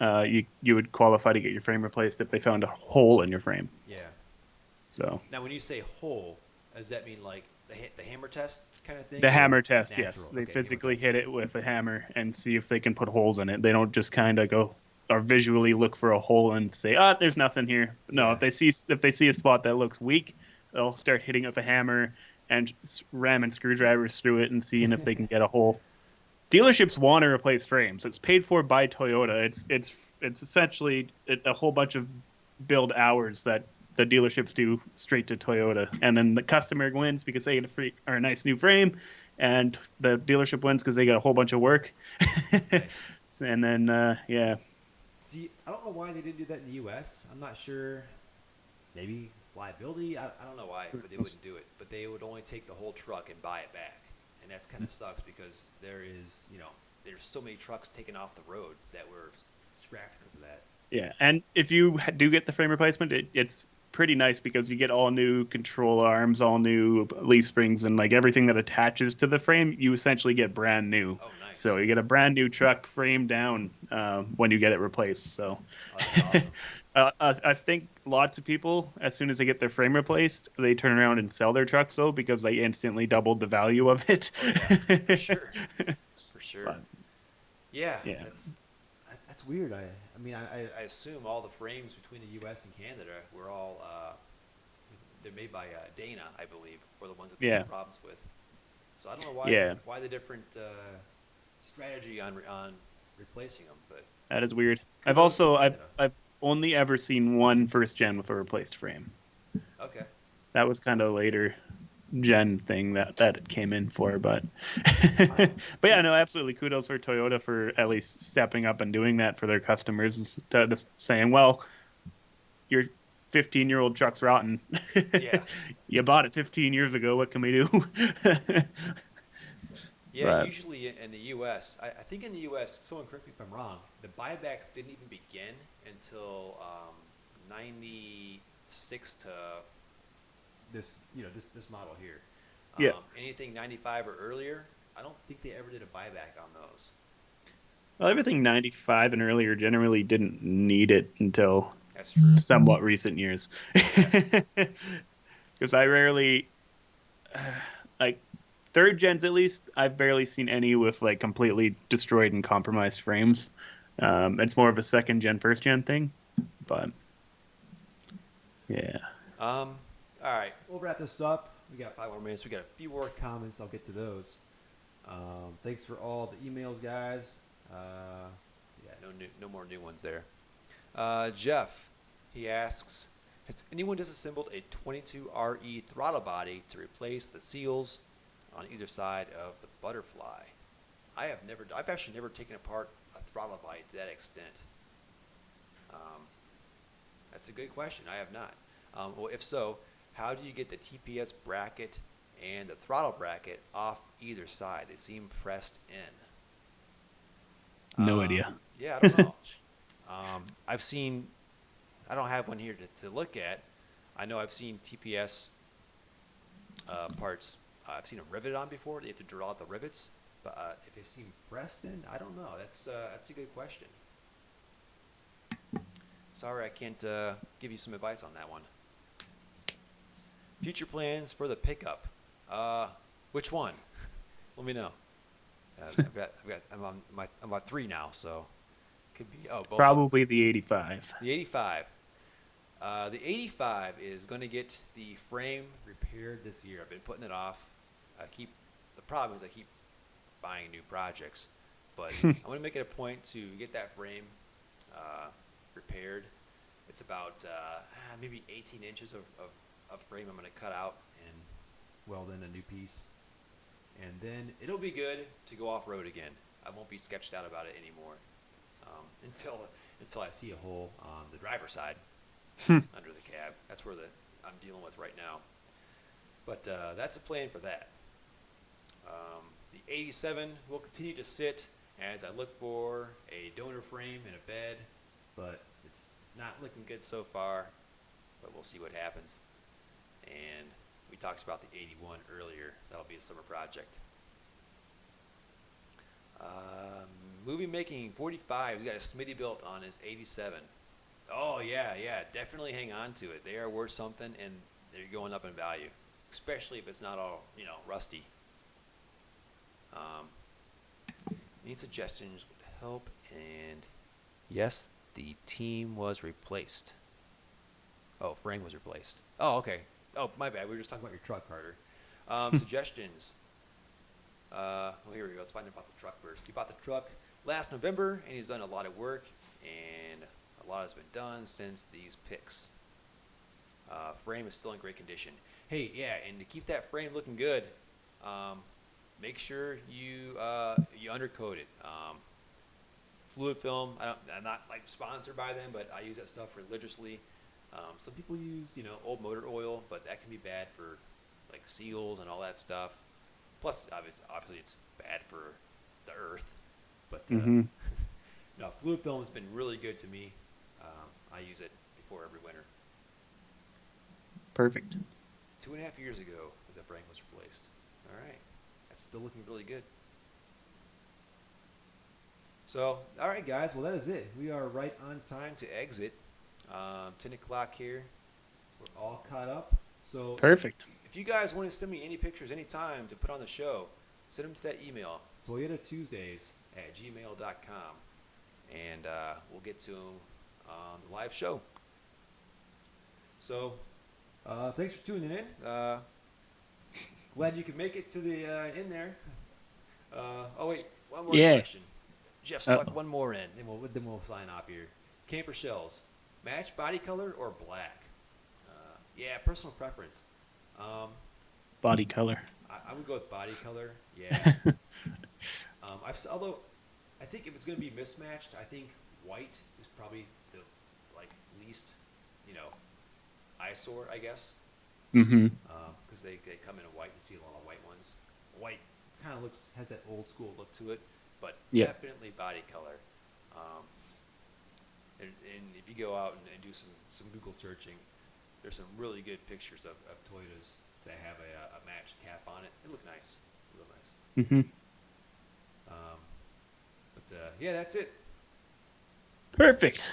S3: you would qualify to get your frame replaced if they found a hole in your frame.
S2: Yeah.
S3: So
S1: Now, when you say hole, does that mean like the hammer test kind of thing?
S3: the
S1: or
S3: hammer test,
S1: natural?
S3: yes, they
S1: Okay,
S3: physically
S1: hammer test.
S3: hit it with a hammer and see if they can put holes in it. They don't just kind of go or visually look for a hole and say, there's nothing here. No,
S2: Yeah.
S3: if they see a spot that looks weak, they'll start hitting it with a hammer and ramming screwdrivers through it and seeing if they can get a hole. Dealerships want to replace frames. It's paid for by Toyota. It's essentially a whole bunch of build hours that the dealerships do straight to Toyota, and then the customer wins because they get a nice new frame, and the dealership wins because they get a whole bunch of work.
S1: Nice.
S3: And then yeah,
S1: See, I don't know why they didn't do that in the U.S. I'm not sure. Maybe liability. I don't know why, but they wouldn't do it. But they would only take the whole truck and buy it back, and that's kind of sucks because there's so many trucks taken off the road that were scrapped because of that.
S3: yeah. And if you do get the frame replacement, it's pretty nice because you get all new control arms, all new leaf springs, and like everything that attaches to the frame, you essentially get brand new.
S1: Oh, nice.
S3: So you get a brand new truck frame down when you get it replaced. So
S1: Oh, that's awesome.
S3: I think lots of people, as soon as they get their frame replaced, they turn around and sell their trucks though because they instantly doubled the value of it.
S1: Oh, yeah, for sure. For sure.
S3: But,
S1: Yeah.
S3: yeah.
S2: That's weird. I mean,
S1: I assume all the frames between the U.S. and Canada were all they're made by Dana, I believe, or the ones that they
S3: Yeah.
S1: had problems with. So I don't know
S3: Yeah.
S1: why the different strategy on replacing them, but
S3: that is weird.
S1: Kudos to Canada.
S3: I've only ever seen one first gen with a replaced frame.
S1: okay.
S3: That was kind of a later gen thing that it came in for, but but yeah, no, absolutely kudos for Toyota for at least stepping up and doing that for their customers instead of saying, well, your 15-year-old truck's rotten.
S1: Yeah.
S3: You bought it 15 years ago, what can we do?
S1: Yeah,
S3: But-
S1: usually in the U.S., I think in the U.S., someone correct me if I'm wrong, the buybacks didn't even begin until 96 to this model here.
S3: Yeah.
S1: Anything 95 or earlier, I don't think they ever did a buyback on those.
S3: Well, everything 95 and earlier generally didn't need it until
S1: That's true.
S3: somewhat recent years. Because I rarely, like, third gens at least, I've barely seen any with like completely destroyed and compromised frames. It's more of a second gen, first gen thing, but yeah.
S1: All right.
S2: we'll wrap this up. We got 5 more minutes. We got a few more comments. I'll get to those. Thanks for all the emails, guys.
S1: Yeah, no more new ones there. Jeff, he asks, has anyone disassembled a 22RE throttle body to replace the seals on either side of the butterfly? I've actually never taken apart a throttle body to that extent. That's a good question. I have not. Well, if so, how do you get the TPS bracket and the throttle bracket off either side. They seem pressed in.
S3: No idea.
S1: Yeah, I don't know. I've seen, I don't have one here to look at. I know I've seen TPS parts. I've seen them riveted on before. You have to drill out the rivets. But if they seem pressed in, I don't know. That's a good question. Sorry, I can't give you some advice on that one. Future plans for the pickup. Which one? Let me know. I'm on 3 now, so could be both.
S3: Probably the 85.
S1: The 85. The 85 is going to get the frame repaired this year. I've been putting it off. The problem is I keep buying new projects, but I'm going to make it a point to get that frame repaired. It's about maybe 18 inches of frame I'm going to cut out and weld in a new piece, and then it'll be good to go off-road again. I won't be sketched out about it anymore until I see a hole on the driver's side under the cab. That's where I'm dealing with right now. But that's a plan for that. The 87 will continue to sit as I look for a donor frame and a bed, but it's not looking good so far, but we'll see what happens. And we talked about the 81 earlier. That'll be a summer project. Movie making 45. He's got a Smitty built on his 87. Oh yeah, definitely hang on to it. They are worth something, and they're going up in value, especially if it's not all rusty. Any suggestions would help. And yes, the team was replaced. Oh, frame was replaced. Oh, okay. Oh, my bad. We were just talking about your truck, Carter. Suggestions. Well, here we go. Let's find out about the truck first. He bought the truck last November, and he's done a lot of work, and a lot has been done since these pics. Frame is still in great condition. Hey, yeah, and to keep that frame looking good, make sure you undercoat it. Fluid film. I'm not like sponsored by them, but I use that stuff religiously. Some people use old motor oil, but that can be bad for like seals and all that stuff. Plus, obviously, it's bad for the earth. But no, fluid film has been really good to me. I use it before every winter.
S3: Perfect.
S1: 2.5 years ago, the frame was replaced. All right, that's still looking really good. So, all right, guys. Well, that is it. We are right on time to exit. 10 o'clock here. We're all caught up. So
S3: Perfect.
S1: if you guys want to send me any pictures anytime to put on the show, send them to that email, ToyotaTuesdays@gmail.com, and we'll get to them on the live show. So thanks for tuning in. Glad you could make it to the in there. Oh, wait, one more question. Jeff stuck one more in. Then we'll sign off here. Camper shells. Match body color or black? Yeah, personal preference.
S3: Body color.
S1: I would go with body color. Yeah. Although I think if it's going to be mismatched, I think white is probably the least, eyesore, I guess.
S3: Mm-hmm.
S1: Because they come in white. You see a lot of white ones. White kind of has that old school look to it, but definitely body color. And if you go out and do some Google searching, there's some really good pictures of Toyotas that have a matched cap on it. They look nice. Real nice.
S3: Mm-hmm.
S1: But yeah, that's it.
S3: Perfect.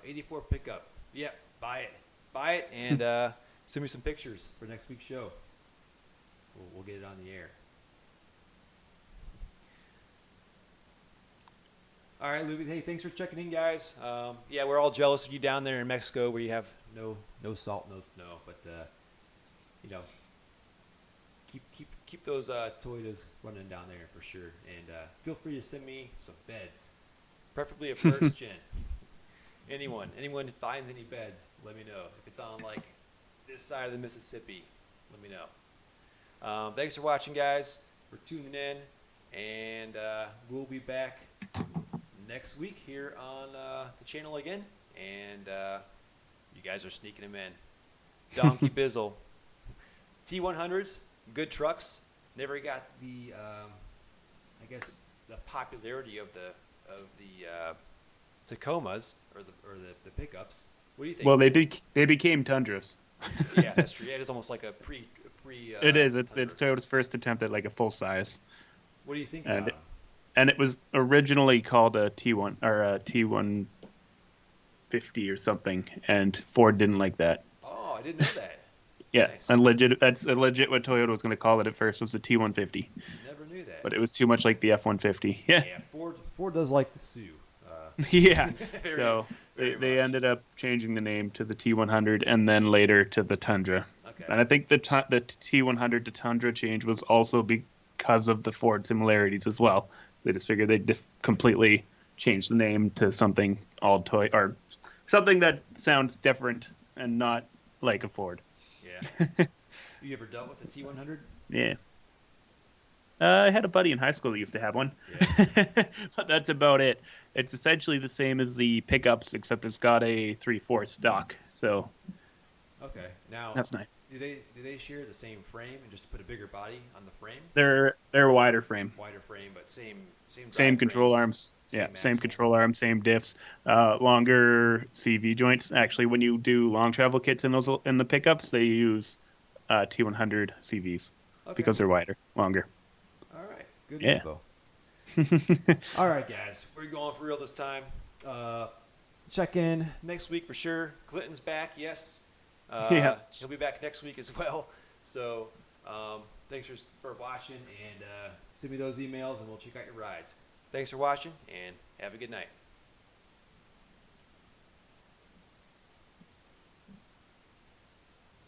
S1: 84 pickup. Yep, buy it, and send me some pictures for next week's show. We'll get it on the air. All right, Louis. Hey, thanks for checking in, guys. Yeah, we're all jealous of you down there in Mexico where you have no salt, no snow. But keep those Toyotas running down there for sure. And feel free to send me some beds, preferably a first gen. Anyone who finds any beds, let me know. If it's on this side of the Mississippi, let me know. Thanks for watching, guys. For tuning in, and we'll be back next week here on the channel again, and you guys are sneaking them in. Donkey Bizzle. T100s, good trucks. Never got the, I guess, the popularity of the Tacomas or the pickups. What do you think?
S3: Well, they became Tundras.
S1: Yeah, that's true. Yeah, it is almost like a pre.
S3: It is. It's
S1: Tundra.
S3: Toyota's first attempt at like a full size,
S1: What do you think
S3: and
S1: about them?
S3: and it was originally called a T1 or a T150 or something, and Ford didn't like that.
S1: Oh, I didn't know that.
S3: Yeah,
S1: Nice.
S3: and legit. That's a legit what Toyota was going to call it at first was the T150,
S1: Never knew that.
S3: but it was too much like the F150. Yeah,
S1: Yeah,
S2: Ford does like to sue.
S3: yeah.
S1: Very-
S3: So
S1: very
S3: they
S1: much.
S3: ended up changing the name to the T100 and then later to the Tundra.
S1: Okay.
S3: And I think the T100 to Tundra change was also because of the Ford similarities as well. So they just figured they'd completely change the name to something all toy or something that sounds different and not like a Ford.
S1: Yeah. You ever dealt with the T100?
S3: Yeah. I had a buddy in high school that used to have one,
S1: Yeah.
S3: but that's about it. It's essentially the same as the pickups, except it's got a 3/4 stock. So
S1: Okay. Now,
S3: that's nice.
S1: do they share the same frame and just put a bigger body on the frame?
S3: They're a wider frame.
S1: Wider frame, but same
S3: Same
S1: drivetrain.
S3: control arms.
S1: Same
S3: Yeah, same
S1: axle.
S3: control arms, same diffs, longer CV joints. Actually, when you do long travel kits in the pickups, they use T100 CVs
S1: Okay.
S3: because they're wider, longer.
S1: All right.
S2: Good
S3: Yeah.
S2: info.
S1: All right, guys. We're going for real this time.
S2: Check in.
S1: Next week for sure. Clinton's back. Yes.
S3: Yeah.
S1: He'll be back next week as well. So thanks for watching, and send me those emails, and we'll check out your rides. Thanks for watching, and have a good night.